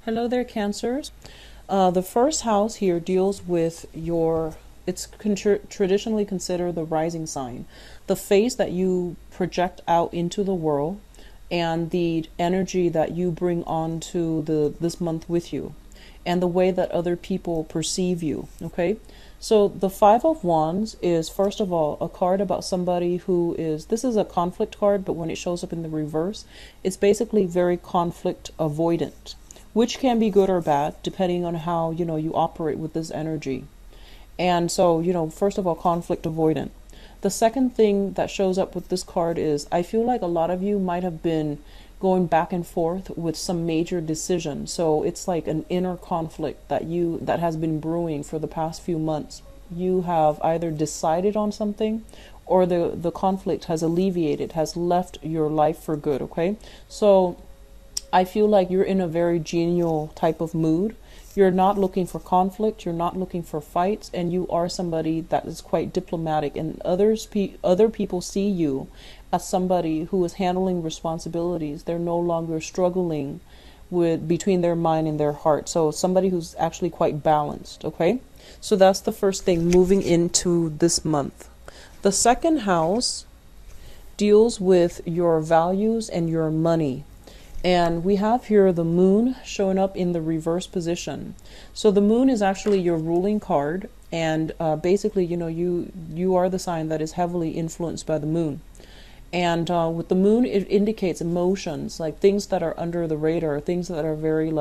Hello there, Cancers. The first house here deals with traditionally considered the rising sign, the face that you project out into the world, and the energy that you bring on to this month with you, and the way that other people perceive you. Okay, so the Five of Wands is, first of all, a card about somebody this is a conflict card, but when it shows up in the reverse, it's basically very conflict avoidant, which can be good or bad depending on how you operate with this energy. And so, first of all, conflict avoidant. The second thing that shows up with this card is, I feel like a lot of you might have been going back and forth with some major decision. So it's like an inner conflict that has been brewing for the past few months. You have either decided on something, or the conflict has alleviated, has left your life for good. Okay, so I feel like you're in a very genial type of mood. You're not looking for conflict, you're not looking for fights, and you are somebody that is quite diplomatic, and other people see you as somebody who is handling responsibilities. They're no longer struggling between their mind and their heart. So somebody who's actually quite balanced. Okay, so that's the first thing moving into this month. The second house deals with your values and your money. And we have here the moon showing up in the reverse position. So the moon is actually your ruling card. And basically, you are the sign that is heavily influenced by the moon. And with the moon, it indicates emotions, like things that are under the radar, things that are very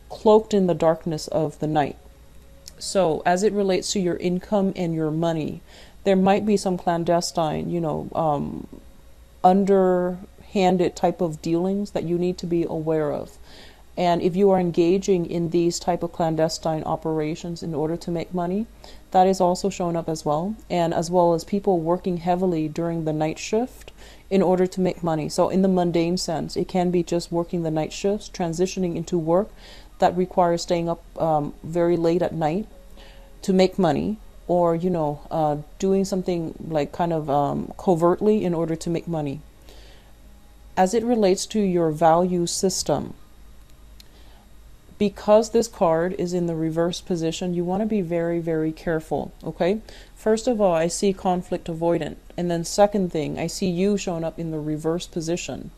cloaked in the darkness of the night. So as it relates to your income and your money, there might be some clandestine, underhanded type of dealings that you need to be aware of. And if you are engaging in these type of clandestine operations in order to make money, that is also showing up as well. And as well as people working heavily during the night shift in order to make money. So in the mundane sense, it can be just working the night shifts, transitioning into work that requires staying up very late at night to make money, or doing something like kind of covertly in order to make money. As it relates to your value system, because this card is in the reverse position, you want to be very, very careful. Okay, first of all, I see conflict avoidant, and then second thing, I see you showing up in the reverse position.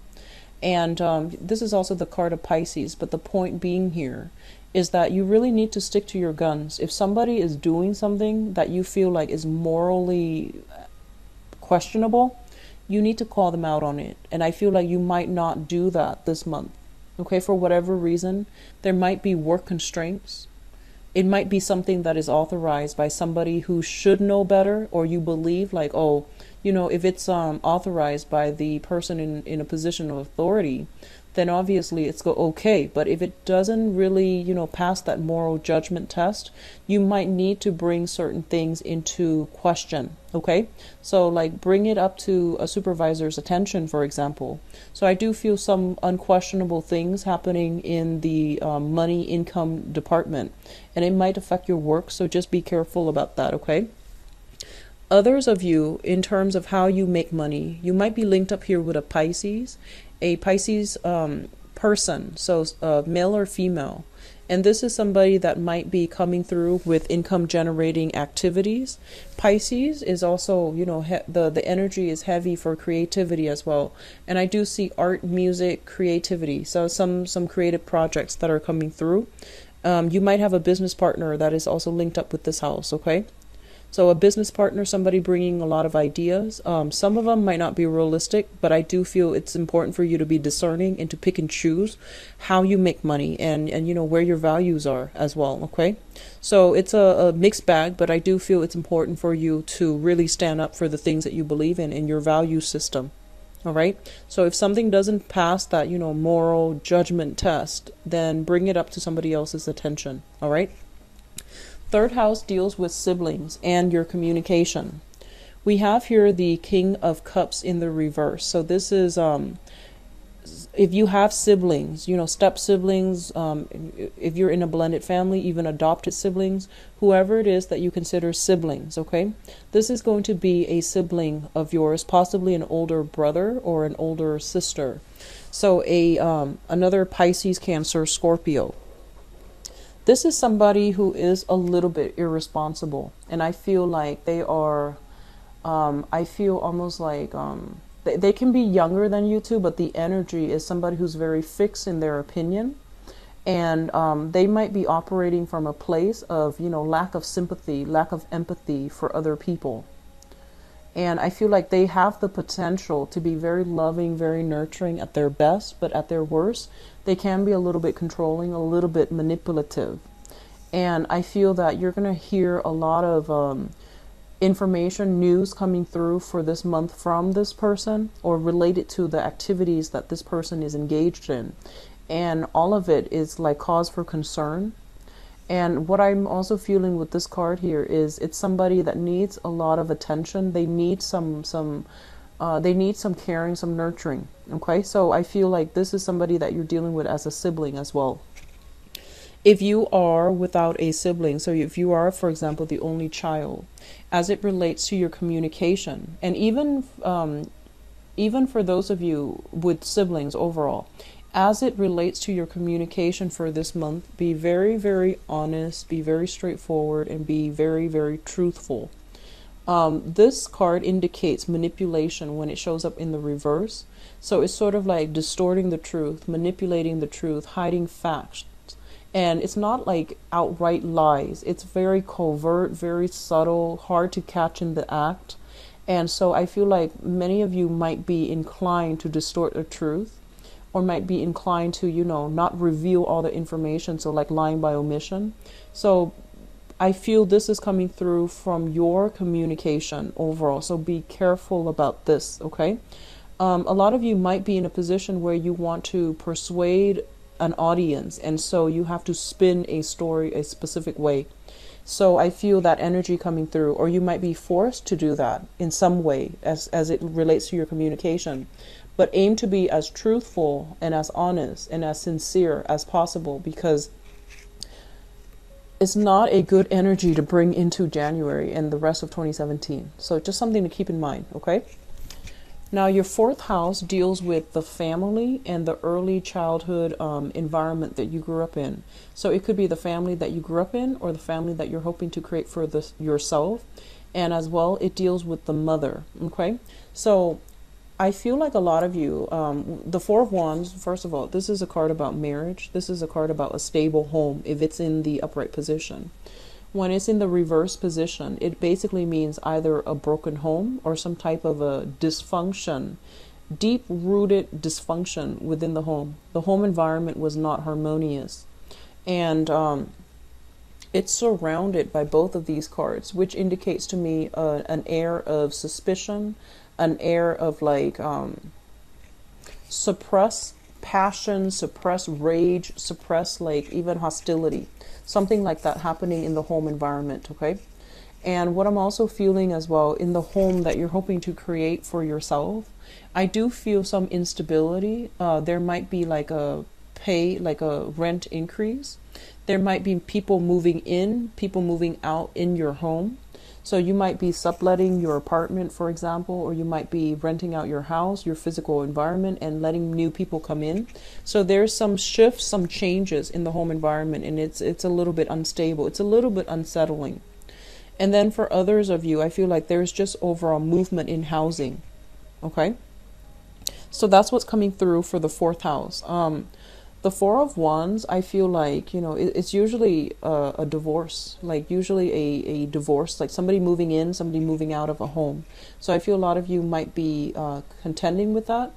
And this is also the card of Pisces, but the point being here is that you really need to stick to your guns. If somebody is doing something that you feel like is morally questionable, you need to call them out on it. And I feel like you might not do that this month. Okay, for whatever reason, there might be work constraints. It might be something that is authorized by somebody who should know better, or you believe like, oh, if it's authorized by the person in a position of authority, then obviously it's okay. But if it doesn't really, pass that moral judgment test, you might need to bring certain things into question. Okay, so like bring it up to a supervisor's attention, for example. So I do feel some unquestionable things happening in the money income department, and it might affect your work. So just be careful about that. Okay. Others of you, in terms of how you make money, you might be linked up here with a Pisces person, so male or female. And this is somebody that might be coming through with income generating activities. Pisces is also, the energy is heavy for creativity as well. And I do see art, music, creativity. So some creative projects that are coming through. You might have a business partner that is also linked up with this house, okay? So a business partner, somebody bringing a lot of ideas. Some of them might not be realistic, but I do feel it's important for you to be discerning and to pick and choose how you make money and where your values are as well. Okay, so it's a mixed bag, but I do feel it's important for you to really stand up for the things that you believe in your value system. All right. So if something doesn't pass that, moral judgment test, then bring it up to somebody else's attention. All right. Third house deals with siblings and your communication. We have here the King of Cups in the reverse. So this is if you have siblings, step siblings, if you're in a blended family, even adopted siblings, whoever it is that you consider siblings, okay? This is going to be a sibling of yours, possibly an older brother or an older sister. So another Pisces, Cancer, Scorpio. This is somebody who is a little bit irresponsible, and I feel like they are, I feel almost like they can be younger than you two, but the energy is somebody who's very fixed in their opinion, and they might be operating from a place of, you know, lack of sympathy, lack of empathy for other people. And I feel like they have the potential to be very loving, very nurturing at their best, but at their worst, they can be a little bit controlling, a little bit manipulative. And I feel that you're going to hear a lot of information, news coming through for this month from this person, or related to the activities that this person is engaged in. And all of it is like cause for concern. And what I'm also feeling with this card here is it's somebody that needs a lot of attention. They need some caring, some nurturing. Okay, so I feel like this is somebody that you're dealing with as a sibling as well. If you are without a sibling, so if you are, for example, the only child, as it relates to your communication, and even for those of you with siblings overall, as it relates to your communication for this month, be very, very honest, be very straightforward, and be very, very truthful. This card indicates manipulation when it shows up in the reverse. So it's sort of like distorting the truth, manipulating the truth, hiding facts. And it's not like outright lies. It's very covert, very subtle, hard to catch in the act. And so I feel like many of you might be inclined to distort the truth, or might be inclined to, you know, not reveal all the information, so like lying by omission. So I feel this is coming through from your communication overall, so be careful about this, okay? A lot of you might be in a position where you want to persuade an audience, and so you have to spin a story a specific way. So I feel that energy coming through, or you might be forced to do that in some way as it relates to your communication. But aim to be as truthful and as honest and as sincere as possible, because it's not a good energy to bring into January and the rest of 2017. So just something to keep in mind, okay? Now, your fourth house deals with the family and the early childhood environment that you grew up in. So it could be the family that you grew up in, or the family that you're hoping to create for yourself. And as well, it deals with the mother, okay? So I feel like a lot of you, the Four of Wands, first of all, this is a card about marriage. This is a card about a stable home if it's in the upright position. When it's in the reverse position, it basically means either a broken home or some type of a dysfunction, deep-rooted dysfunction within the home. The home environment was not harmonious. And it's surrounded by both of these cards, which indicates to me an air of suspicion, an air of like suppressed passion, suppressed rage, suppressed like even hostility, something like that happening in the home environment, okay? And what I'm also feeling as well in the home that you're hoping to create for yourself, I do feel some instability. There might be like a rent increase. There might be people moving in, people moving out in your home. So you might be subletting your apartment, for example, or you might be renting out your house, your physical environment, and letting new people come in. So there's some shifts, some changes in the home environment, and it's a little bit unstable. It's a little bit unsettling. And then for others of you, I feel like there's just overall movement in housing. Okay? So that's what's coming through for the fourth house. The Four of Wands, I feel like, you know, it's usually a divorce, like usually a divorce, like somebody moving in, somebody moving out of a home. So I feel a lot of you might be contending with that,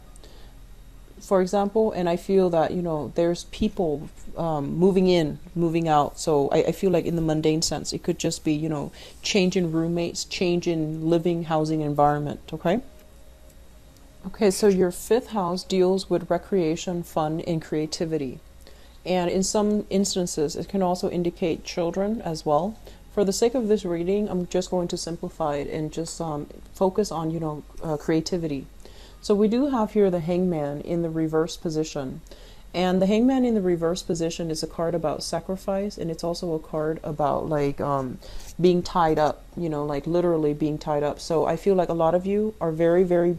for example. And I feel that, you know, there's people moving in, moving out. So I feel like in the mundane sense, it could just be, you know, change in roommates, change in living, housing environment, okay? Okay, so your fifth house deals with recreation, fun, and creativity. And in some instances, it can also indicate children as well. For the sake of this reading, I'm just going to simplify it and just focus on, you know, creativity. So we do have here the Hangman in the reverse position. And the Hangman in the reverse position is a card about sacrifice, and it's also a card about like being tied up, you know, like literally being tied up. So I feel like a lot of you are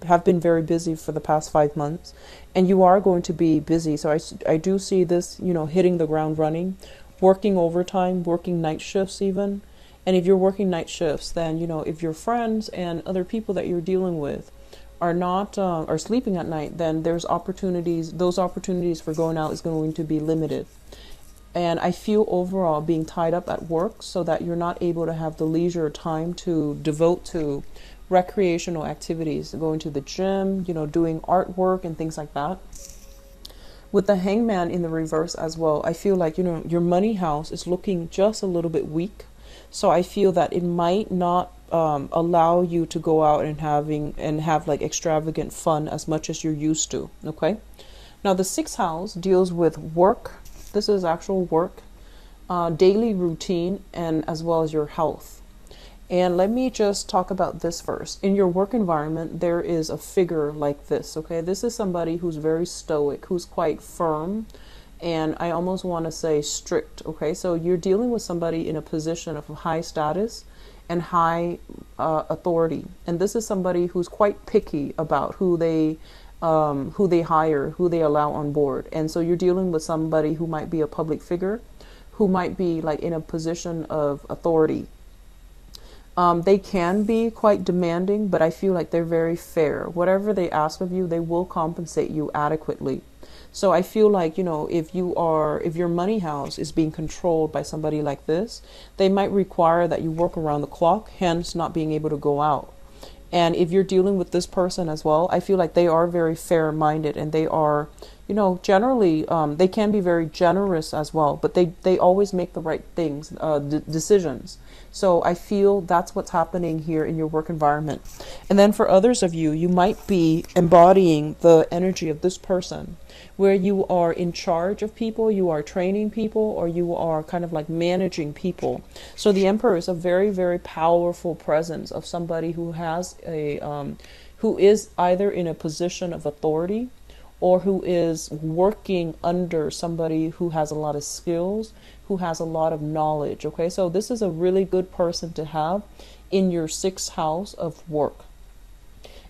have been very busy for the past 5 months, and you are going to be busy. So I do see this, you know, hitting the ground running, working overtime, working night shifts even. And if you're working night shifts, then, you know, if your friends and other people that you're dealing with are not are sleeping at night, then there's opportunities. Those opportunities for going out is going to be limited. And I feel overall being tied up at work so that you're not able to have the leisure time to devote to recreational activities, going to the gym, you know, doing artwork and things like that. With the Hangman in the reverse as well, I feel like, you know, your money house is looking just a little bit weak. So I feel that it might not allow you to go out and have like extravagant fun as much as you're used to. Okay. Now the sixth house deals with work. This is actual work, daily routine, and as well as your health. And let me just talk about this first. In your work environment, there is a figure like this. Okay. This is somebody who's very stoic, who's quite firm, and I almost want to say strict. Okay. So you're dealing with somebody in a position of high status and high authority, and this is somebody who's quite picky about who they hire, who they allow on board. And so you're dealing with somebody who might be a public figure, who might be like in a position of authority. They can be quite demanding, but I feel like they're very fair. Whatever they ask of you, they will compensate you adequately. So I feel like, you know, if your money house is being controlled by somebody like this, they might require that you work around the clock, hence not being able to go out. And if you're dealing with this person as well, I feel like they are very fair-minded, and they are, you know, generally, they can be very generous as well, but they always make the right things, decisions. So I feel that's what's happening here in your work environment. And then for others of you, you might be embodying the energy of this person, where you are in charge of people, you are training people, or you are kind of like managing people. So the Emperor is a very, very powerful presence of somebody who has who is either in a position of authority, or who is working under somebody who has a lot of skills, who has a lot of knowledge. Okay, so this is a really good person to have in your sixth house of work.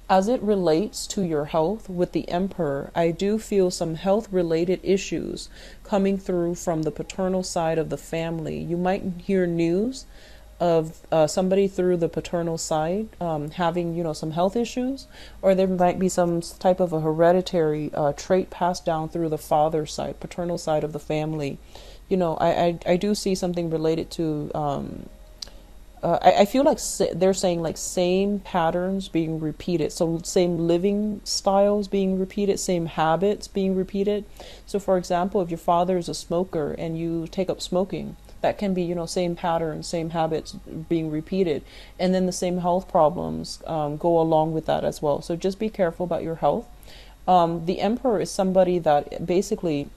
As it relates to your health with the Emperor, I do feel some health related issues coming through from the paternal side of the family. You might hear news of somebody through the paternal side having, you know, some health issues, or there might be some type of a hereditary trait passed down through the father's side, paternal side of the family. You know, I do see something related to I feel like they're saying like same patterns being repeated. So same living styles being repeated, same habits being repeated. So for example, if your father is a smoker and you take up smoking, that can be, you know, same patterns, same habits being repeated. And then the same health problems go along with that as well. So just be careful about your health. The Emperor is somebody that basically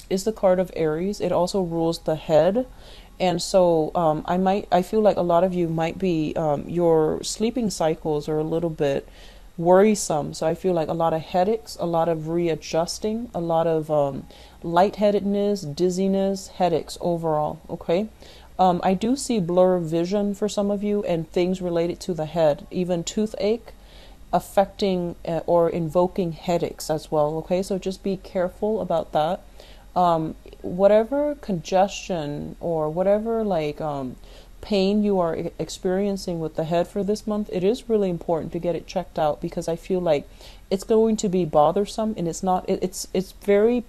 is the card of Aries. It also rules the head. And so I feel like a lot of you might be, your sleeping cycles are a little bit worrisome. So I feel like a lot of headaches, a lot of readjusting, a lot of lightheadedness, dizziness, headaches overall. Okay. I do see blur vision for some of you, and things related to the head, even toothache affecting or invoking headaches as well. Okay. So just be careful about that. Whatever congestion or whatever like pain you are experiencing with the head for this month, it is really important to get it checked out, because I feel like it's going to be bothersome, and it's very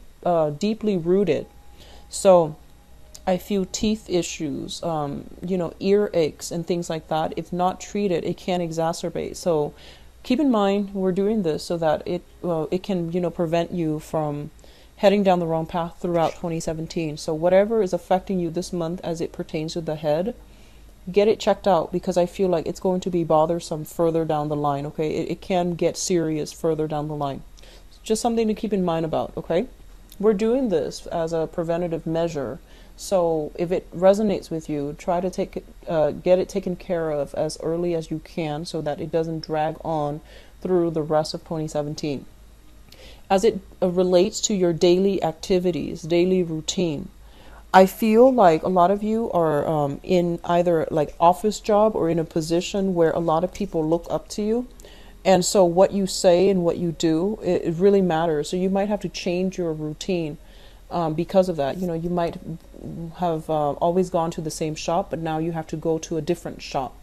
deeply rooted. So I feel teeth issues, you know, ear aches and things like that. If not treated, it can exacerbate. So keep in mind, we're doing this so that it can, you know, prevent you from heading down the wrong path throughout 2017. So whatever is affecting you this month as it pertains to the head, get it checked out, because I feel like it's going to be bothersome further down the line. Okay, it can get serious further down the line. It's just something to keep in mind about. Okay, we're doing this as a preventative measure. So if it resonates with you, try to get it taken care of as early as you can, so that it doesn't drag on through the rest of 2017. as it relates to your daily activities, daily routine. I feel like a lot of you are in either like office job or in a position where a lot of people look up to you. And so what you say and what you do, it really matters. So you might have to change your routine because of that. You know, you might have always gone to the same shop, but now you have to go to a different shop,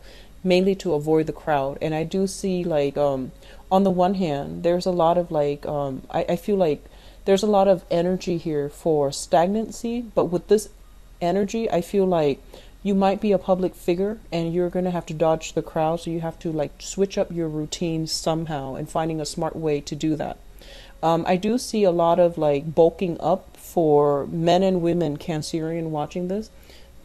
mainly to avoid the crowd. And I do see like on the one hand, there's a lot of like I feel like there's a lot of energy here for stagnancy, but with this energy, I feel like you might be a public figure and you're going to have to dodge the crowd, so you have to like switch up your routine somehow and finding a smart way to do that. I do see a lot of like bulking up for men and women Cancerian watching this,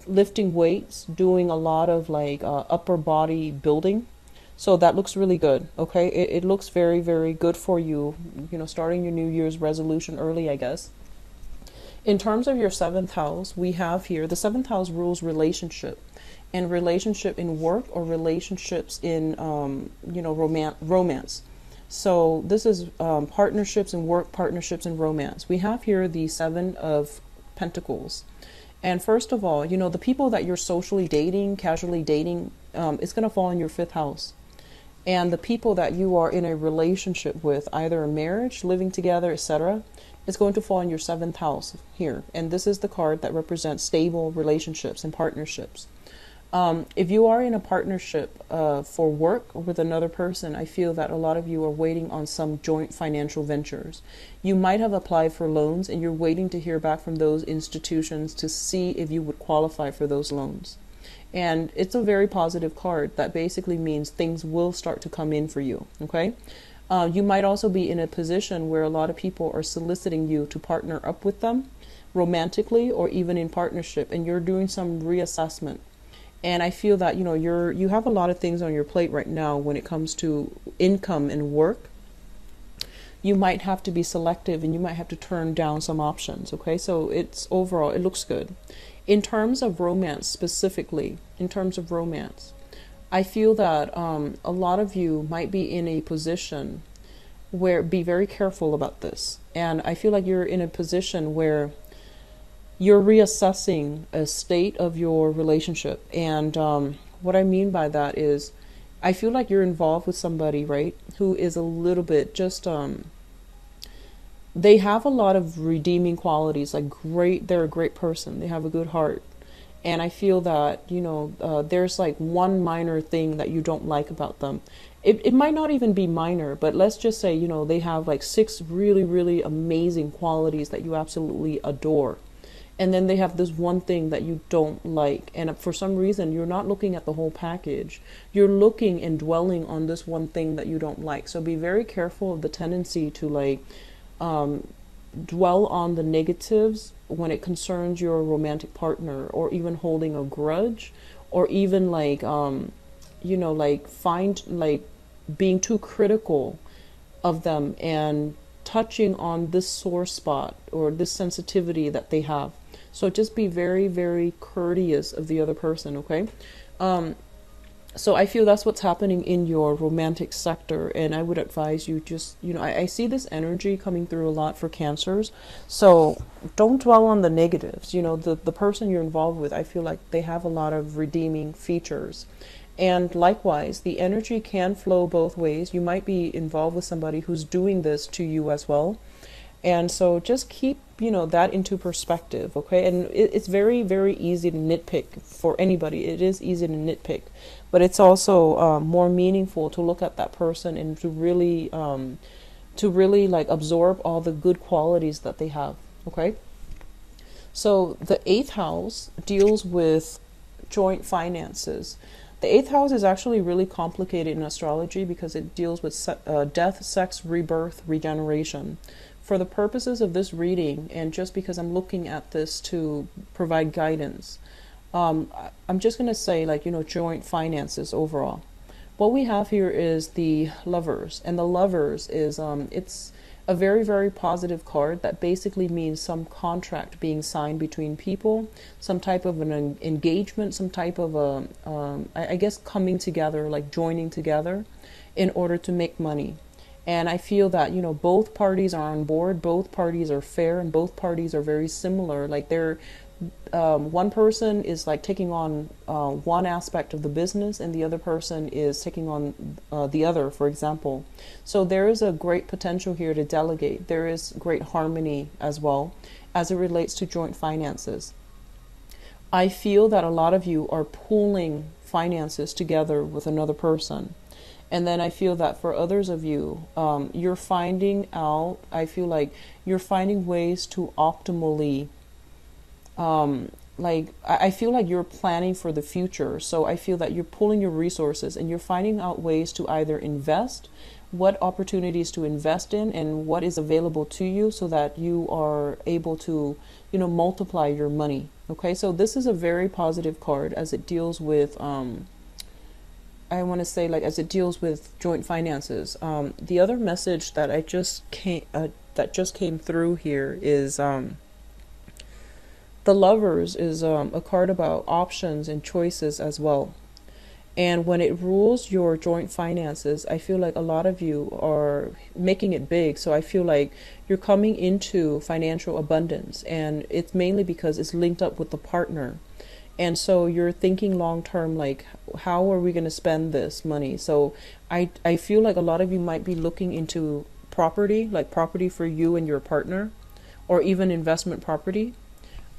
lifting weights, doing a lot of like upper body building. So that looks really good. Okay, it looks very, very good for you, you know, starting your New Year's resolution early, I guess. In terms of your seventh house, we have here the seventh house rules relationship, and relationship in work or relationships in, you know, romance. So this is partnerships in work, partnerships in romance. We have here the Seven of Pentacles. And first of all, you know, the people that you're socially dating, casually dating, it's going to fall in your fifth house. And the people that you are in a relationship with, either a marriage, living together, etc., is going to fall in your seventh house here. And this is the card that represents stable relationships and partnerships. If you are in a partnership for work with another person, I feel that a lot of you are waiting on some joint financial ventures. You might have applied for loans and you're waiting to hear back from those institutions to see if you would qualify for those loans. And it's a very positive card that basically means things will start to come in for you, okay? You might also be in a position where a lot of people are soliciting you to partner up with them romantically or even in partnership, and you're doing some reassessment. And I feel that, you know, you have a lot of things on your plate right now when it comes to income and work. You might have to be selective and you might have to turn down some options, okay? So it's overall, it looks good. In terms of romance specifically, in terms of romance, I feel that a lot of you might be in a position where, be very careful about this. And I feel like you're in a position where you're reassessing a state of your relationship. And what I mean by that is, I feel like you're involved with somebody, right, who is a little bit just, they have a lot of redeeming qualities, like they're a great person, they have a good heart. And I feel that, you know, there's like one minor thing that you don't like about them. It might not even be minor, but let's just say, you know, they have like 6 really, really amazing qualities that you absolutely adore. And then they have this one thing that you don't like. And for some reason, you're not looking at the whole package. You're looking and dwelling on this one thing that you don't like. So be very careful of the tendency to like dwell on the negatives when it concerns your romantic partner, or even holding a grudge, or even like, you know, like being too critical of them and touching on this sore spot or this sensitivity that they have. So just be very, very courteous of the other person, okay? So I feel that's what's happening in your romantic sector, and I would advise you just, you know, I see this energy coming through a lot for Cancers, so don't dwell on the negatives. You know, the person you're involved with, I feel like they have a lot of redeeming features. And likewise, the energy can flow both ways. You might be involved with somebody who's doing this to you as well. And so just keep, you know, that into perspective, okay? And it's very, very easy to nitpick for anybody. It is easy to nitpick, but it's also more meaningful to look at that person and to really like absorb all the good qualities that they have, okay? So the 8th house deals with joint finances. The 8th house is actually really complicated in astrology because it deals with death, sex, rebirth, regeneration. For the purposes of this reading, and just because I'm looking at this to provide guidance, I'm just going to say, like, you know, joint finances overall. What we have here is the Lovers, and the Lovers is, it's a very, very positive card that basically means some contract being signed between people, some type of an engagement, some type of a, I guess coming together, like joining together in order to make money. And I feel that, you know, both parties are on board, both parties are fair, and both parties are very similar. Like they're one person is like taking on one aspect of the business, and the other person is taking on the other, for example. So there is a great potential here to delegate. There is great harmony as well as it relates to joint finances. I feel that a lot of you are pooling finances together with another person. And then I feel that for others of you, you're finding out, I feel like you're finding ways to optimally like I feel like you're planning for the future. So I feel that you're pulling your resources and you're finding out ways to either invest, what opportunities to invest in, and what is available to you so that you are able to, you know, multiply your money. Okay, so this is a very positive card as it deals with I want to say, like, as it deals with joint finances. The other message that just came through here is the Lovers is a card about options and choices as well. And when it rules your joint finances, I feel like a lot of you are making it big. So I feel like you're coming into financial abundance, and it's mainly because it's linked up with the partner. And so you're thinking long term, like, how are we going to spend this money? So I feel like a lot of you might be looking into property, like property for you and your partner, or even investment property.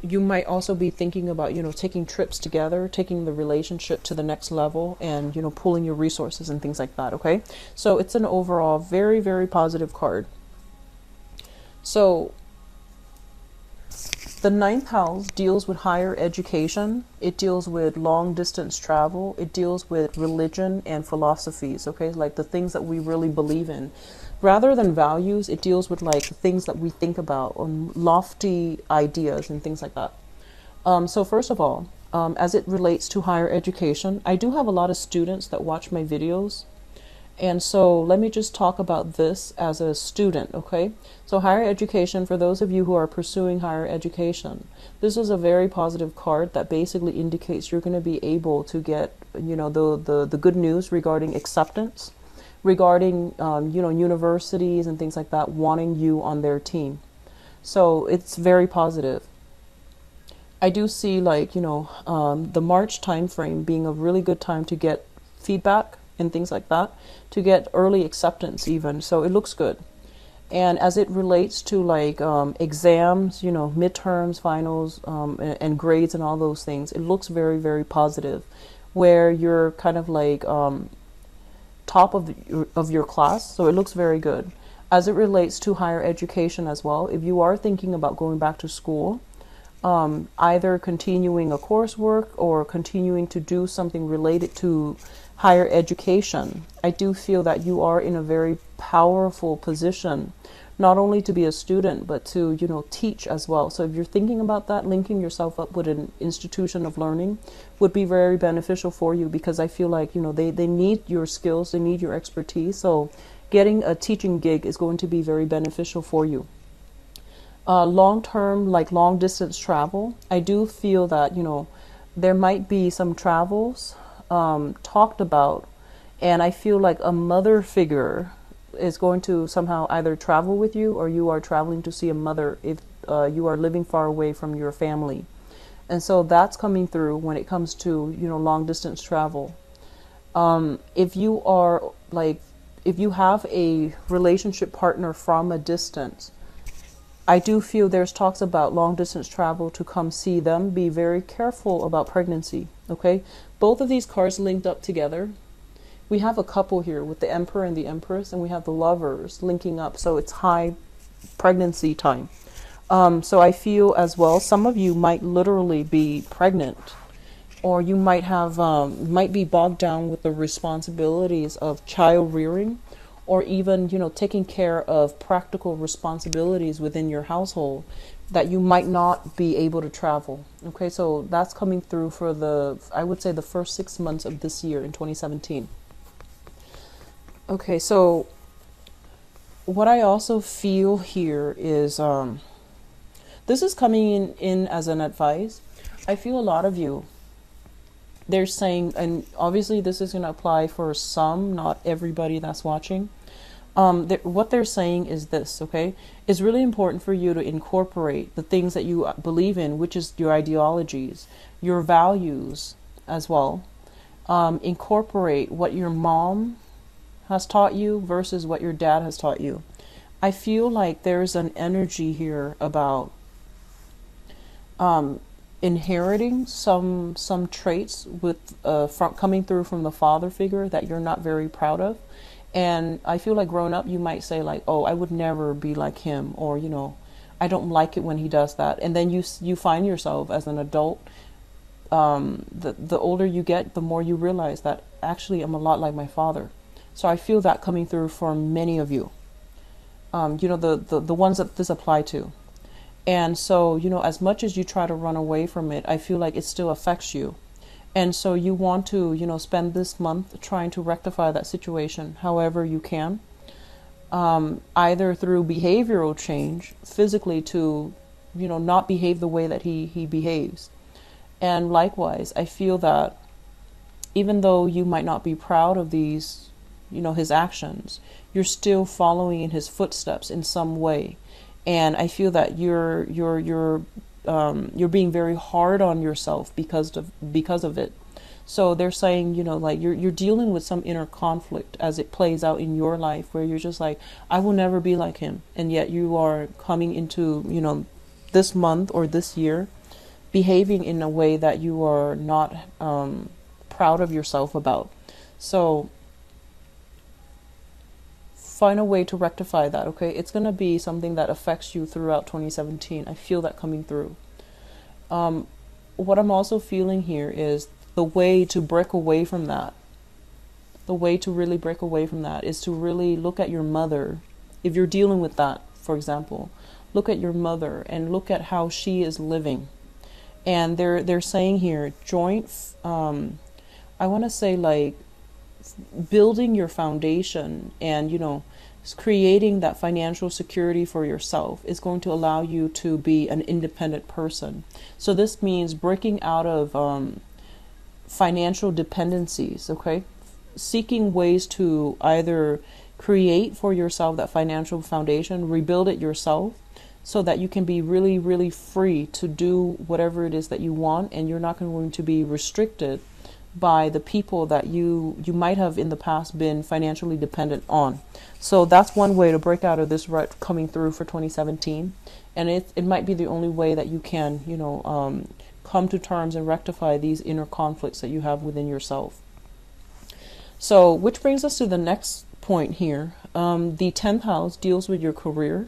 You might also be thinking about, you know, taking trips together, taking the relationship to the next level, and, you know, pooling your resources and things like that. Okay. So it's an overall very, very positive card. So the ninth house deals with higher education. It deals with long distance travel. It deals with religion and philosophies. Okay. Like the things that we really believe in. Rather than values, it deals with like things that we think about, lofty ideas and things like that. So first of all, as it relates to higher education, I do have a lot of students that watch my videos. And so let me just talk about this as a student, okay? So higher education, for those of you who are pursuing higher education, this is a very positive card that basically indicates you're going to be able to get, you know, the good news regarding acceptance, regarding, you know, universities and things like that wanting you on their team. So it's very positive. I do see, like, you know, the March time frame being a really good time to get feedback and things like that, to get early acceptance even. So it looks good. And as it relates to like exams, you know, midterms, finals, and grades and all those things, it looks very, very positive, where you're kind of like top of your class. So it looks very good. As it relates to higher education as well, if you are thinking about going back to school, either continuing a coursework or continuing to do something related to higher education, I do feel that you are in a very powerful position, not only to be a student, but to, you know, teach as well. So if you're thinking about that, linking yourself up with an institution of learning would be very beneficial for you, because I feel like, you know, they need your skills, they need your expertise. So getting a teaching gig is going to be very beneficial for you. Long-term, like long distance travel, I do feel that, you know, there might be some travels talked about, and I feel like a mother figure is going to somehow either travel with you, or you are traveling to see a mother if you are living far away from your family. And so that's coming through when it comes to, you know, long distance travel. If you are like, if you have a relationship partner from a distance, I do feel there's talks about long distance travel to come see them. Be very careful about pregnancy, okay? Both of these cards linked up together. We have a couple here with the Emperor and the Empress, and we have the Lovers linking up. So it's high pregnancy time. So I feel as well, some of you might literally be pregnant, or you might have, might be bogged down with the responsibilities of child rearing, or even, you know, taking care of practical responsibilities within your household, that you might not be able to travel. Okay, so that's coming through for the, I would say, the first 6 months of this year in 2017. Okay, so what I also feel here is, this is coming in as an advice. I feel a lot of you, they're saying, and obviously this is going to apply for some, not everybody that's watching, What they're saying is this, okay? It's really important for you to incorporate the things that you believe in, which is your ideologies, your values as well. Incorporate what your mom has taught you versus what your dad has taught you. I feel like there's an energy here about inheriting some traits with from coming through from the father figure that you're not very proud of. And I feel like growing up, you might say like, oh, I would never be like him, or, you know, I don't like it when he does that. And then you find yourself as an adult, the older you get, the more you realize that actually I'm a lot like my father. So I feel that coming through for many of you, you know, the ones that this apply to. And so, you know, as much as you try to run away from it, I feel like it still affects you. And so you want to, you know, spend this month trying to rectify that situation however you can, either through behavioral change, physically to, you know, not behave the way that he behaves. And likewise, I feel that even though you might not be proud of these, you know, his actions, you're still following in his footsteps in some way. And I feel that you're being very hard on yourself because of it. So they're saying, you know, like you're dealing with some inner conflict as it plays out in your life, where you're just like, I will never be like him, and yet you are coming into, you know, this month or this year behaving in a way that you are not proud of yourself about. So find a way to rectify that, okay? It's going to be something that affects you throughout 2017. I feel that coming through. What I'm also feeling here is the way to break away from that. The way to really break away from that is to really look at your mother. If you're dealing with that, for example, look at your mother and look at how she is living. And they're saying here, joint, I want to say like building your foundation and, you know, creating that financial security for yourself is going to allow you to be an independent person. So this means breaking out of financial dependencies, okay? Seeking ways to either create for yourself that financial foundation, rebuild it yourself, so that you can be really, really free to do whatever it is that you want, and you're not going to be restricted by the people that you might have in the past been financially dependent on. So that's one way to break out of this rut coming through for 2017. And it might be the only way that you can, you know, come to terms and rectify these inner conflicts that you have within yourself. So, which brings us to the next point here. The 10th house deals with your career,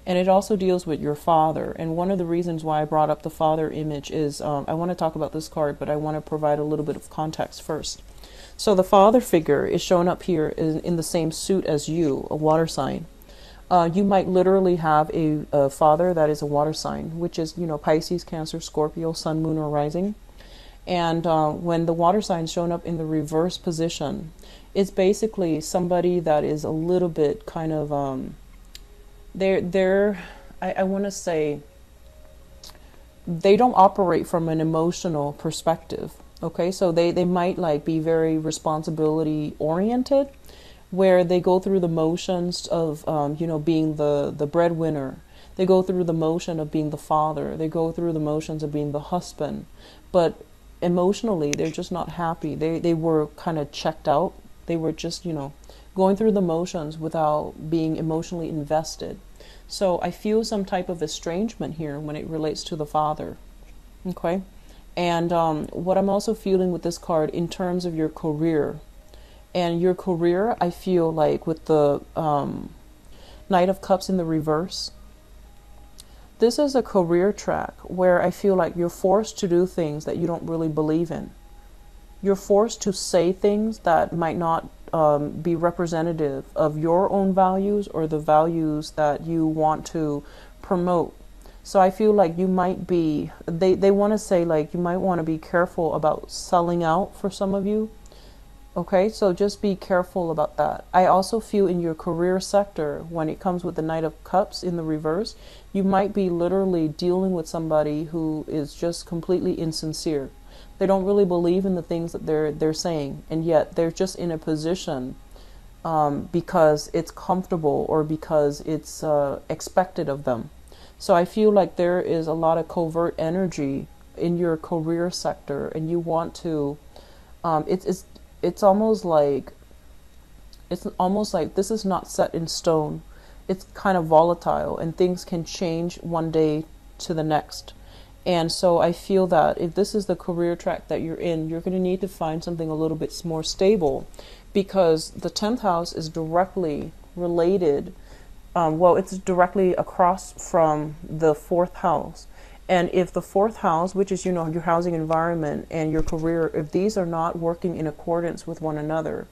and it also deals with your father. And one of the reasons why I brought up the father image is I want to talk about this card, but I want to provide a little bit of context first. So the father figure is shown up here in the same suit as you, a water sign. You might literally have a father that is a water sign, which is, you know, Pisces, Cancer, Scorpio, Sun, Moon, or Rising. And when the water sign is shown up in the reverse position, it's basically somebody that is a little bit kind of I want to say they don't operate from an emotional perspective. Okay, so they might like be very responsibility oriented, where they go through the motions of you know, being the breadwinner. They go through the motion of being the father. They go through the motions of being the husband, but emotionally they're just not happy. They were kind of checked out. They were just, you know, going through the motions without being emotionally invested. So I feel some type of estrangement here when it relates to the father. Okay. And what I'm also feeling with this card in terms of your career. And your career, I feel like with the Knight of Cups in the reverse, this is a career track where I feel like you're forced to do things that you don't really believe in. You're forced to say things that might not be representative of your own values or the values that you want to promote. So I feel like you might be, they want to say like you might want to be careful about selling out for some of you. Okay, so just be careful about that. I also feel in your career sector, when it comes with the Knight of Cups in the reverse, you might be literally dealing with somebody who is just completely insincere. They don't really believe in the things that they're saying, and yet they're just in a position because it's comfortable or because it's expected of them. So I feel like there is a lot of covert energy in your career sector, and you want to. It's almost like this is not set in stone. It's kind of volatile, and things can change one day to the next. And so I feel that if this is the career track that you're in, you're going to need to find something a little bit more stable, because the 10th house is directly related. It's directly across from the 4th house. And if the 4th house, which is, your housing environment and your career, if these are not working in accordance with one another,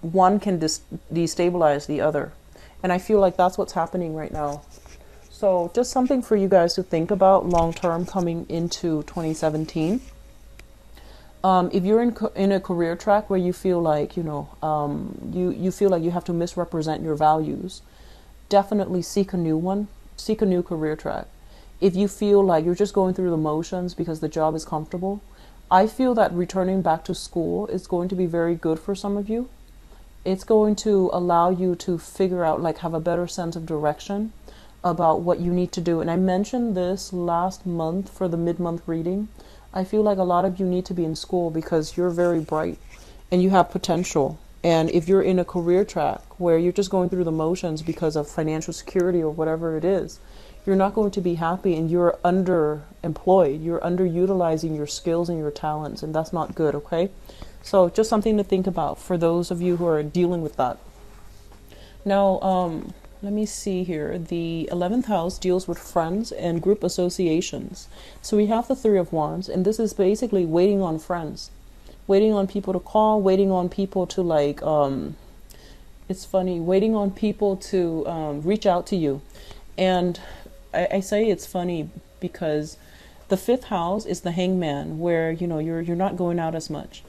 one can destabilize the other. And I feel like that's what's happening right now. So just something for you guys to think about long term coming into 2017. If you're in a career track where you feel like, you feel like you have to misrepresent your values, definitely seek a new one. Seek a new career track. If you feel like you're just going through the motions because the job is comfortable, I feel that returning back to school is going to be very good for some of you. It's going to allow you to figure out, have a better sense of direction about what you need to do. And I mentioned this last month for the mid-month reading. I feel like a lot of you need to be in school because you're very bright and you have potential. And if you're in a career track where you're just going through the motions because of financial security or whatever it is, you're not going to be happy, and you're underemployed. You're underutilizing your skills and your talents, and that's not good, okay? So just something to think about for those of you who are dealing with that. Now, let me see here. The 11th house deals with friends and group associations. So we have the 3 of Wands, and this is basically waiting on friends. Waiting on people to call, waiting on people to it's funny, waiting on people to reach out to you. And I say it's funny because the 5th house is the Hangman, where you're not going out as much,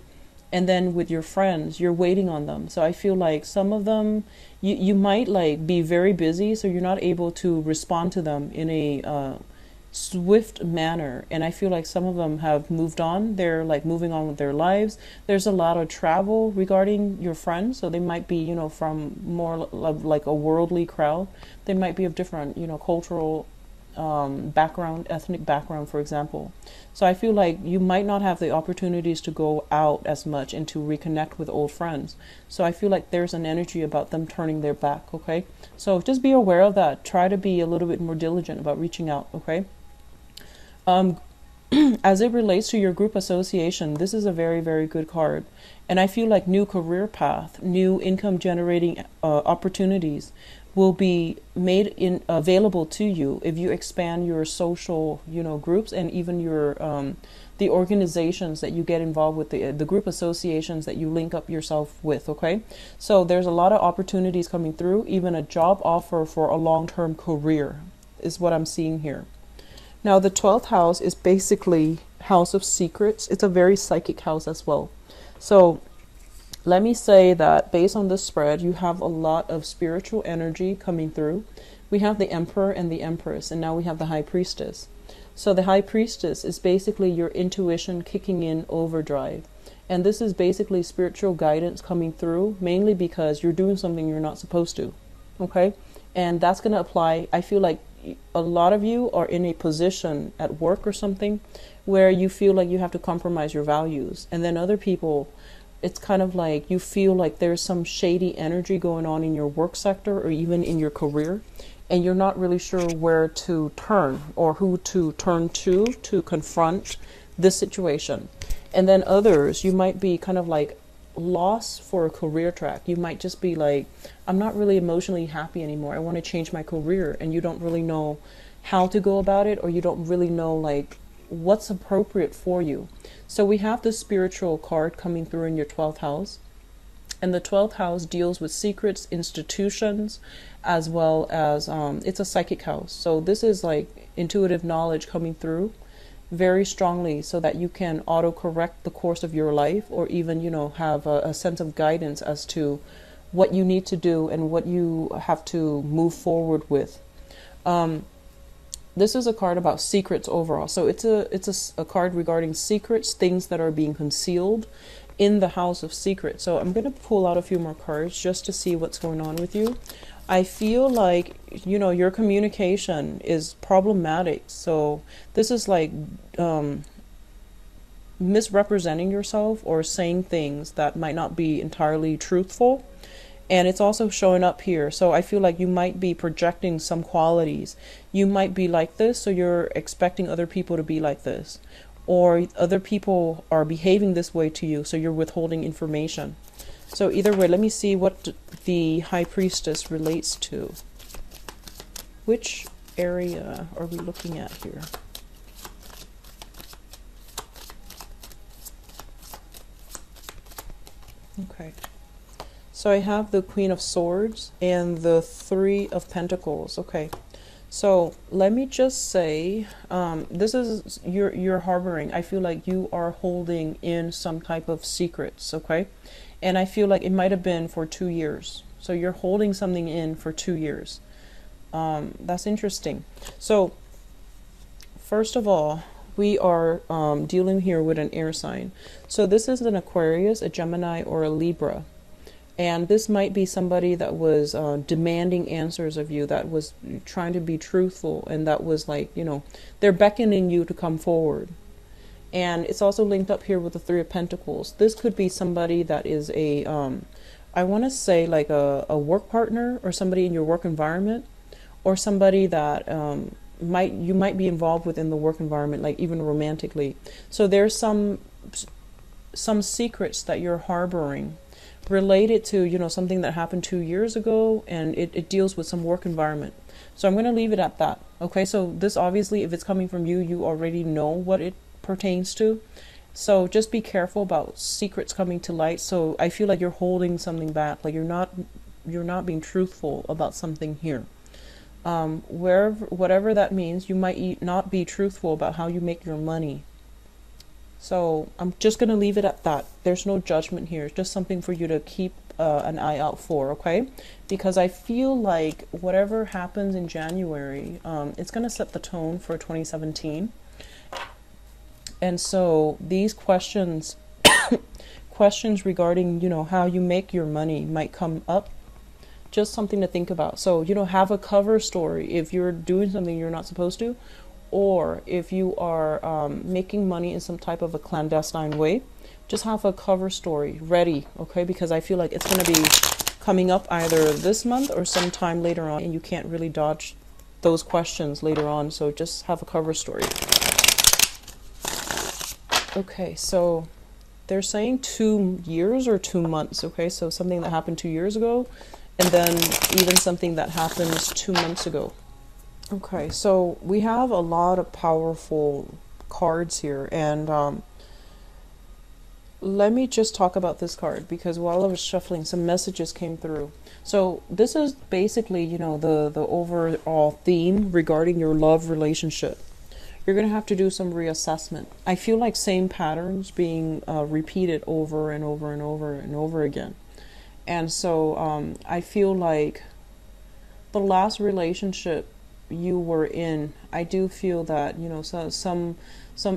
and then with your friends you're waiting on them. So I feel like some of them you might be very busy, so you're not able to respond to them in a swift manner. And I feel like some of them have moved on. They're moving on with their lives. There's a lot of travel regarding your friends, so they might be from more like a worldly crowd. They might be of different cultural background, ethnic background, for example. So I feel like you might not have the opportunities to go out as much and to reconnect with old friends. So I feel like there's an energy about them turning their back, okay? So just be aware of that. Try to be a little bit more diligent about reaching out, okay? As it relates to your group association, this is a very, very good card. And I feel like new career path, new income generating opportunities will be made available to you if you expand your social, groups, and even your the organizations that you get involved with, the group associations that you link up yourself with, okay? So there's a lot of opportunities coming through, even a job offer for a long-term career is what I'm seeing here. Now, the 12th house is basically house of secrets. It's a very psychic house as well. So let me say that based on this spread, you have a lot of spiritual energy coming through. We have the Emperor and the Empress, and now we have the High Priestess. So the High Priestess is basically your intuition kicking in overdrive. And this is basically spiritual guidance coming through, mainly because you're doing something you're not supposed to. Okay? And that's going to apply. I feel like a lot of you are in a position at work or something where you feel like you have to compromise your values. And then other people, it's kind of like you feel like there's some shady energy going on in your work sector or even in your career, and you're not really sure where to turn or who to turn to confront this situation. And then others, you might be kind of like lost for a career track. You might just be like, I'm not really emotionally happy anymore. I want to change my career, and you don't really know how to go about it, or you don't really know what's appropriate for you. So we have this spiritual card coming through in your 12th house. And the 12th house deals with secrets, institutions, as well as it's a psychic house. So this is like intuitive knowledge coming through very strongly so that you can auto-correct the course of your life, or even, have a sense of guidance as to what you need to do and what you have to move forward with. This is a card about secrets overall. So it's a card regarding secrets, things that are being concealed, in the house of secrets. So I'm going to pull out a few more cards just to see what's going on with you. I feel like, you know, your communication is problematic. So this is like misrepresenting yourself or saying things that might not be entirely truthful. And it's also showing up here. So I feel like you might be projecting some qualities. You might be like this, so you're expecting other people to be like this. Or other people are behaving this way to you, so you're withholding information. So either way, let me see what the High Priestess relates to. Which area are we looking at here? Okay. So I have the Queen of Swords and the Three of Pentacles. Okay. So let me just say, this is, you're harboring. I feel like you are holding in some type of secrets. Okay. And I feel like it might have been for 2 years. So you're holding something in for 2 years. That's interesting. So first of all, we are dealing here with an air sign. So this is an Aquarius, a Gemini, or a Libra. And this might be somebody that was demanding answers of you, that was trying to be truthful, and that was like, you know, they're beckoning you to come forward. And it's also linked up here with the Three of Pentacles. This could be somebody that is a, I want to say like a work partner, or somebody in your work environment, or somebody that you might be involved with in the work environment, like even romantically. So there's some secrets that you're harboring related to, you know, something that happened 2 years ago, and it deals with some work environment. So I'm going to leave it at that. Okay, so this obviously, if it's coming from you, you already know what it pertains to. So just be careful about secrets coming to light. So I feel like you're holding something back, like you're not being truthful about something here. Whatever that means, you might not be truthful about how you make your money. So I'm just going to leave it at that. There's no judgment here. It's just something for you to keep an eye out for, okay? Because I feel like whatever happens in January, it's going to set the tone for 2017. And so these questions regarding, you know, how you make your money might come up. Just something to think about. So, you know, have a cover story if you're doing something you're not supposed to, or if you are making money in some type of a clandestine way. Just have a cover story ready, okay? Because I feel like it's going to be coming up either this month or sometime later on, and you can't really dodge those questions later on. So just have a cover story. Okay, so they're saying 2 years or 2 months, okay? So something that happened 2 years ago, and then even something that happened 2 months ago. Okay, so we have a lot of powerful cards here, and let me just talk about this card, because while I was shuffling, some messages came through. So this is basically, you know, the overall theme regarding your love relationship. You're going to have to do some reassessment. I feel like same patterns being repeated over and over and over and over again. And so I feel like the last relationship you were in, I do feel that, you know, some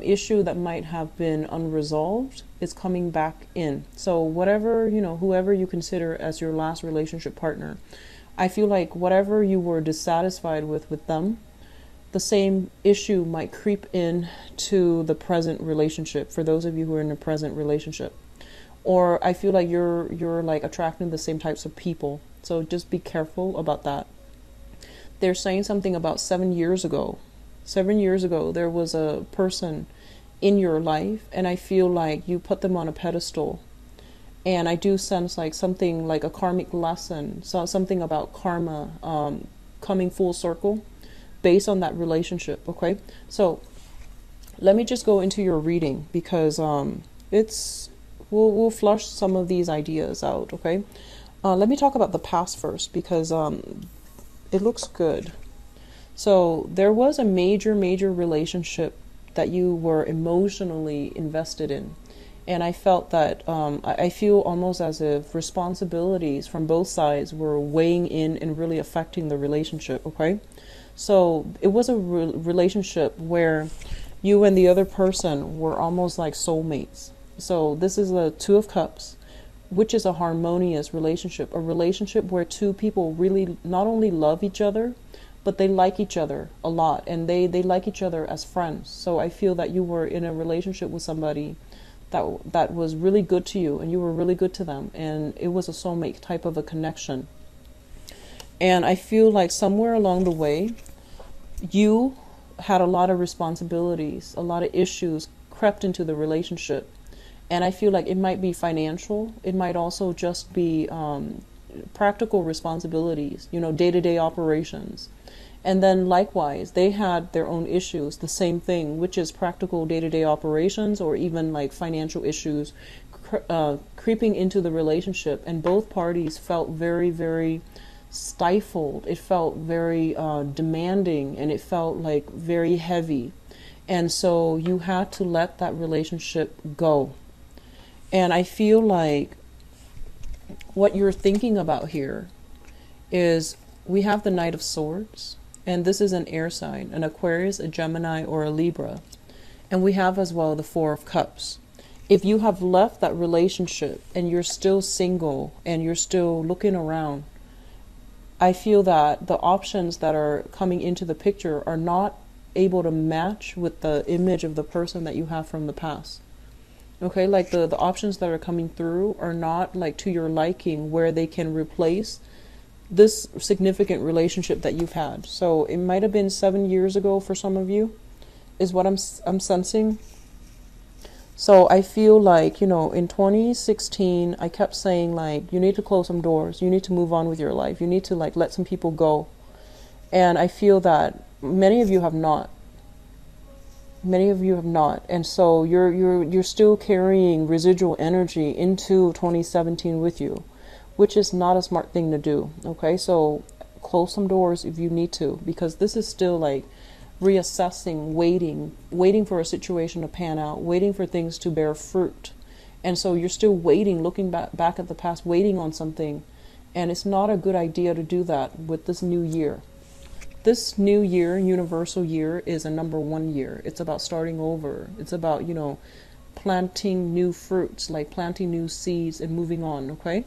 issue that might have been unresolved is coming back in. So whatever, you know, whoever you consider as your last relationship partner, I feel like whatever you were dissatisfied with them, the same issue might creep in to the present relationship, for those of you who are in a present relationship. Or I feel like you're like attracting the same types of people. So just be careful about that. They're saying something about 7 years ago. 7 years ago, there was a person in your life, and I feel like you put them on a pedestal. And I do sense like something like a karmic lesson, so something about karma coming full circle based on that relationship, okay? So let me just go into your reading, because we'll flush some of these ideas out, okay? Let me talk about the past first, because it looks good. So there was a major relationship that you were emotionally invested in. And I felt that, I feel almost as if responsibilities from both sides were weighing in and really affecting the relationship, okay? So it was a relationship where you and the other person were almost like soulmates. So this is a Two of Cups, which is a harmonious relationship, a relationship where two people really not only love each other, but they like each other a lot, and they like each other as friends. So I feel that you were in a relationship with somebody that was really good to you, and you were really good to them, and it was a soulmate type of a connection. And I feel like somewhere along the way, you had a lot of responsibilities, a lot of issues crept into the relationship. And I feel like it might be financial. It might also just be practical responsibilities, you know, day-to-day operations. And then likewise, they had their own issues, the same thing, which is practical day-to-day operations, or even like financial issues creeping into the relationship. And both parties felt very, very stifled. It felt very demanding, and it felt like very heavy. And so you had to let that relationship go. And I feel like what you're thinking about here is, we have the Knight of Swords, and this is an air sign, an Aquarius, a Gemini, or a Libra. And we have as well the Four of Cups. If you have left that relationship and you're still single and you're still looking around, I feel that the options that are coming into the picture are not able to match with the image of the person that you have from the past. Okay, like the options that are coming through are not like to your liking, where they can replace this significant relationship that you've had. So it might have been 7 years ago for some of you, is what I'm sensing. So I feel like, you know, in 2016, I kept saying like, you need to close some doors. You need to move on with your life. You need to like let some people go. And I feel that many of you have not. Many of you have not. And so you're still carrying residual energy into 2017 with you, which is not a smart thing to do. Okay, so close some doors if you need to, because this is still like reassessing, waiting for a situation to pan out, waiting for things to bear fruit. And so you're still waiting, looking back at the past, waiting on something. And it's not a good idea to do that with this new year. This new year, universal year, is a number 1 year. It's about starting over. It's about, you know, planting new fruits, like planting new seeds and moving on, okay?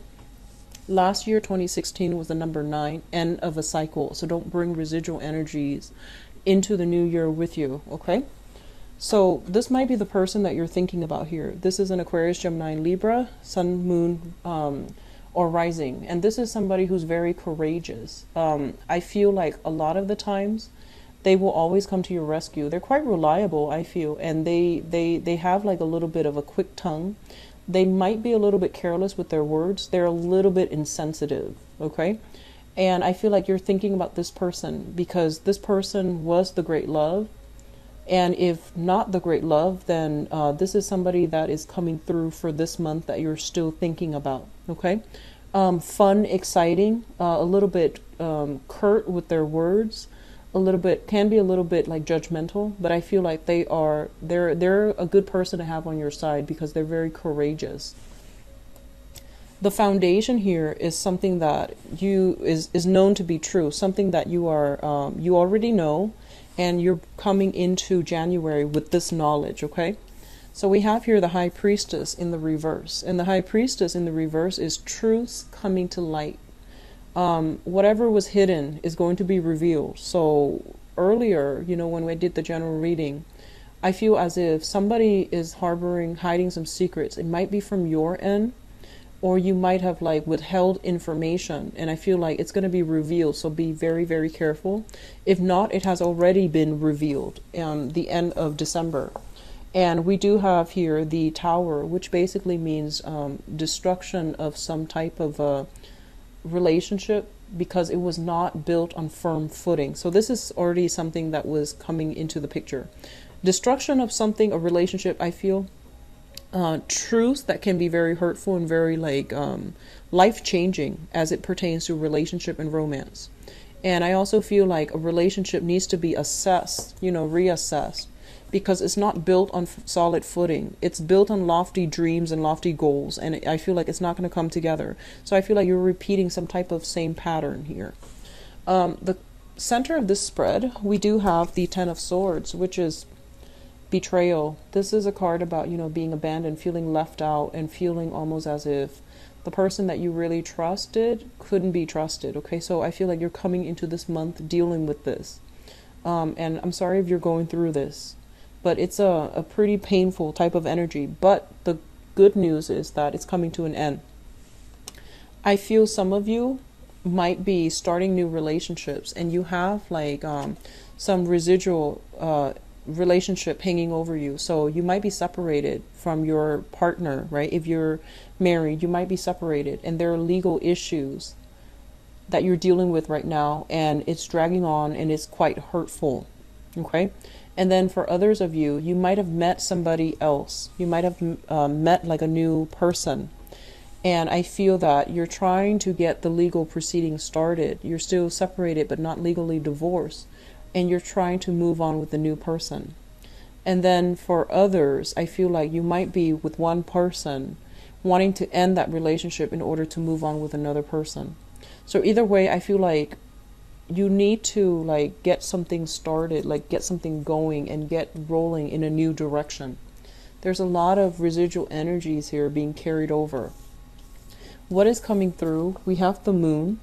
Last year, 2016, was the number 9, end of a cycle. So don't bring residual energies into the new year with you, okay? So this might be the person that you're thinking about here. This is an Aquarius, Gemini, Libra, Sun, Moon, or rising. And this is somebody who's very courageous. I feel like a lot of the times they will always come to your rescue. They're quite reliable, I feel, and they have like a little bit of a quick tongue. They might be a little bit careless with their words. They're a little bit insensitive, okay? And I feel like you're thinking about this person because this person was the great love. And if not the great love, then this is somebody that is coming through for this month that you're still thinking about, okay? Fun, exciting, a little bit curt with their words, a little bit, can be a little bit like judgmental, but I feel like they're a good person to have on your side because they're very courageous. The foundation here is something that is known to be true, something that you are you already know, and you're coming into January with this knowledge, okay? So we have here the High Priestess in the reverse, and the High Priestess in the reverse is truth coming to light. Whatever was hidden is going to be revealed. So earlier, you know, when we did the general reading, I feel as if somebody is hiding some secrets. It might be from your end, or you might have like withheld information, and I feel like it's going to be revealed. So be very, very careful. If not, it has already been revealed the end of December. And we do have here the Tower, which basically means destruction of some type of relationship because it was not built on firm footing. So this is already something that was coming into the picture. Destruction of something, a relationship, I feel. Truths that can be very hurtful and very like life-changing as it pertains to relationship and romance. And I also feel like a relationship needs to be assessed, you know, reassessed, because it's not built on solid footing. It's built on lofty dreams and lofty goals, and I feel like it's not going to come together. So I feel like you're repeating some type of same pattern here. The center of this spread, we do have the Ten of Swords, which is betrayal. This is a card about, you know, being abandoned, feeling left out, and feeling almost as if the person that you really trusted couldn't be trusted. Okay, so I feel like you're coming into this month dealing with this. And I'm sorry if you're going through this, but it's a pretty painful type of energy. But the good news is that it's coming to an end. I feel some of you might be starting new relationships, and you have like some residual relationship hanging over you. So you might be separated from your partner, right? If you're married, you might be separated, and there are legal issues that you're dealing with right now, and it's dragging on, and it's quite hurtful. Okay. And then for others of you, you might have met somebody else. You might have met like a new person. And I feel that you're trying to get the legal proceedings started. You're still separated, but not legally divorced. And you're trying to move on with the new person. And then for others, I feel like you might be with one person wanting to end that relationship in order to move on with another person. So either way, I feel like you need to like get something started, like get something going and get rolling in a new direction. There's a lot of residual energies here being carried over. What is coming through? We have the moon,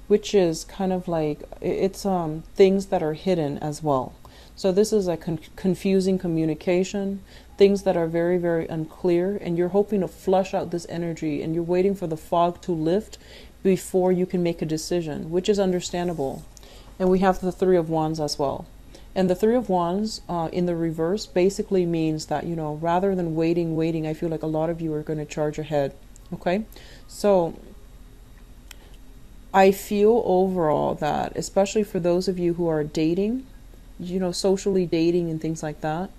which is kind of like, it's things that are hidden as well. So this is a confusing communication, things that are very, very unclear, and you're hoping to flush out this energy, and you're waiting for the fog to lift before you can make a decision, which is understandable. And we have the Three of Wands as well. And the Three of Wands in the reverse basically means that, you know, rather than waiting, I feel like a lot of you are going to charge ahead. Okay, so I feel overall that, especially for those of you who are dating, you know, socially dating and things like that,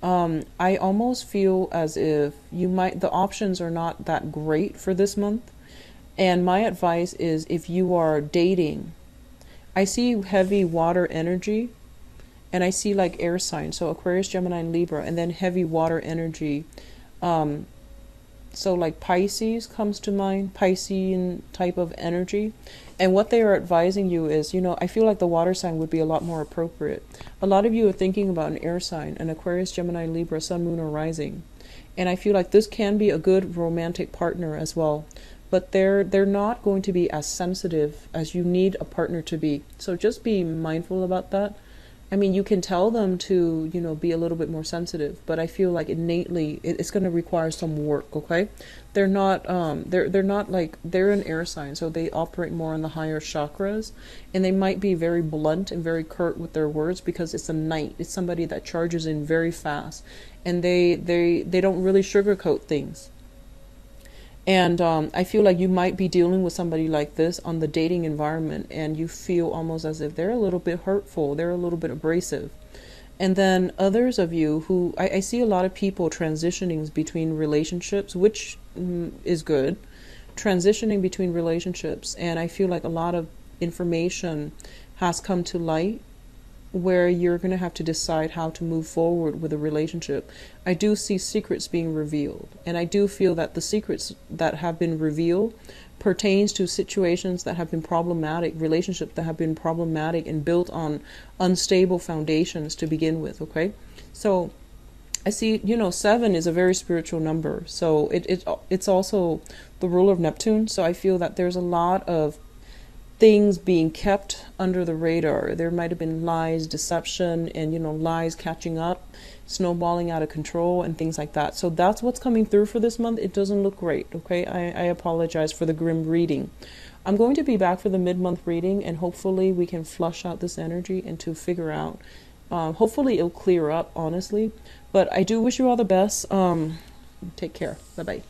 I almost feel as if the options are not that great for this month. And my advice is, if you are dating, I see heavy water energy, and I see like air signs, so Aquarius, Gemini, and Libra, and then heavy water energy. So like Pisces comes to mind, Piscean type of energy. And what they are advising you is, you know, I feel like the water sign would be a lot more appropriate. A lot of you are thinking about an air sign, an Aquarius, Gemini, Libra, Sun, Moon, or Rising. And I feel like this can be a good romantic partner as well. But they're not going to be as sensitive as you need a partner to be. So just be mindful about that. I mean, you can tell them to, you know, be a little bit more sensitive, but I feel like innately it's going to require some work. Okay, they're not they're not like, they're an air sign, so they operate more on the higher chakras, and they might be very blunt and very curt with their words because it's a knight. It's somebody that charges in very fast, and they don't really sugarcoat things. And I feel like you might be dealing with somebody like this on the dating environment, and you feel almost as if they're a little bit hurtful, they're a little bit abrasive. And then others of you who, I see a lot of people transitioning between relationships, which is good, transitioning between relationships. And I feel like a lot of information has come to light where you're going to have to decide how to move forward with a relationship. I do see secrets being revealed, and I do feel that the secrets that have been revealed pertains to situations that have been problematic, relationships that have been problematic and built on unstable foundations to begin with. Okay, so I see, you know, 7 is a very spiritual number, so it's also the ruler of Neptune. So I feel that there's a lot of things being kept under the radar. There might have been lies, deception, and, you know, lies catching up, snowballing out of control, and things like that. So that's what's coming through for this month. It doesn't look great. Okay, I apologize for the grim reading. I'm going to be back for the mid-month reading, and hopefully we can flush out this energy and to figure out, hopefully it'll clear up, honestly. But I do wish you all the best. Take care. Bye-bye.